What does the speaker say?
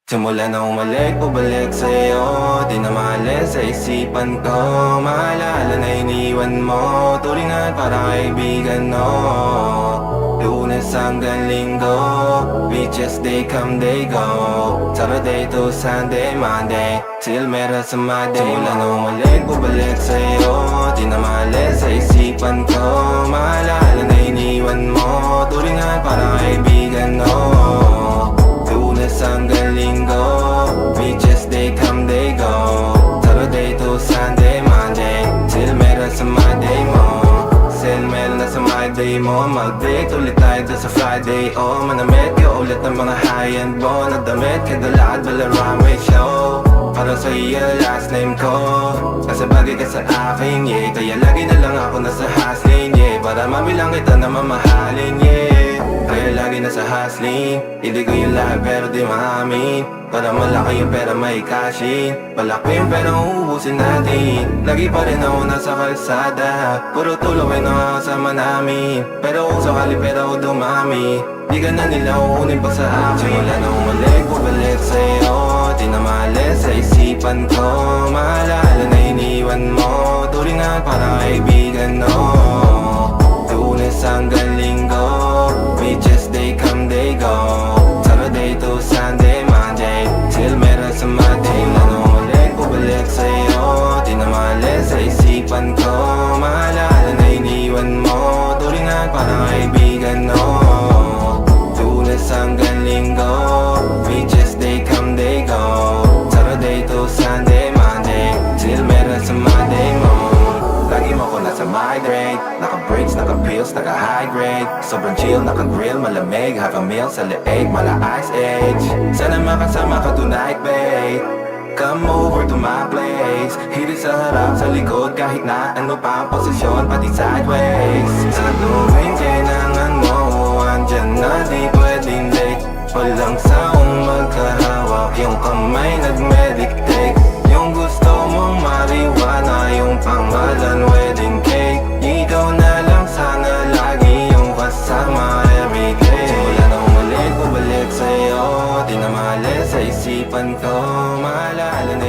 Simula na umalik, bumalik sa'yo. Di na maalis sa isipan ko. Maalala na iniwan mo, turingan para kaibigan, no. Lunes hanggang Linggo, beaches they come, they go. Saturday to Sunday, Monday, till meron sa Monday. Simula na umalik, bumalik sa'yo. Di na maalis sa isipan ko. Maalala na iniwan mo, turingan para kaibigan, no. Lunes hanggang Linggo, beaches they come, they go. Saturday to Sunday, Monday, till meron sa Monday mo. Sale meron na sa Monday mo. Mag-date ulit tayo doon sa Friday, oh. Manamit ka ulit ng mga high-end mo. Nagdamit ka dala at Balarame show. Para sa iyo last name ko, kasi bagay ka sa akin, yeah. Kaya lagi na lang ako nasa hustling, yeah. Para mabilang kita na mamahalin, yeah. Kaya lagi nasa hustling, hindi ko yung lahat pero di maamin. Para malaki yung pera may cashin, palaki yung pera uubusin natin. Lagi pa rin ako nasa kalsada, puro tulong ay nakakasama namin. Pero kung sakali pera ko dumami, di ka na nila uunin pa sa akin. Simula na umalik, bumalik sa'yo. Di na maalis sa isipan ko. Maalala na iniwan mo, turingan para kaibigan, no. Lunes hanggang Linggo, beaches they come, they go. Saturday to Sunday, Monday, till meron sa Monday. Simula na umalik, bumalik sa'yo. Di na maalis sa isipan ko. Maalala na iniwan mo, turingan para kaibigan, no. Lunes hanggang Linggo, beaches they come, they go. Saturday to Sunday, Monday, till meron sa Monday mo. Lagi mo ko nasa migrate, naka-breaks, naka-pills, naka-high grade. Sobrang chill, naka-grill, malamig, half a meal sa leeg, mala ice age. Sana makasama ka tonight, babe. Come over to my place. Hirit sa harap, sa likod, kahit na ano pa ang posisyon, pati sideways. Sa tuwing kailangan mo, andyan na, di pwedeng late. Walang saong magkahawak, yung kamay nag-meditate. Yung gusto mong mariwana, yung pangalan wedding cake. Ikaw na lang sana lagi yung kasama everyday. Simula na umalik, bumalik sa'yo. Di na maalis sa isipan ko. Maalala na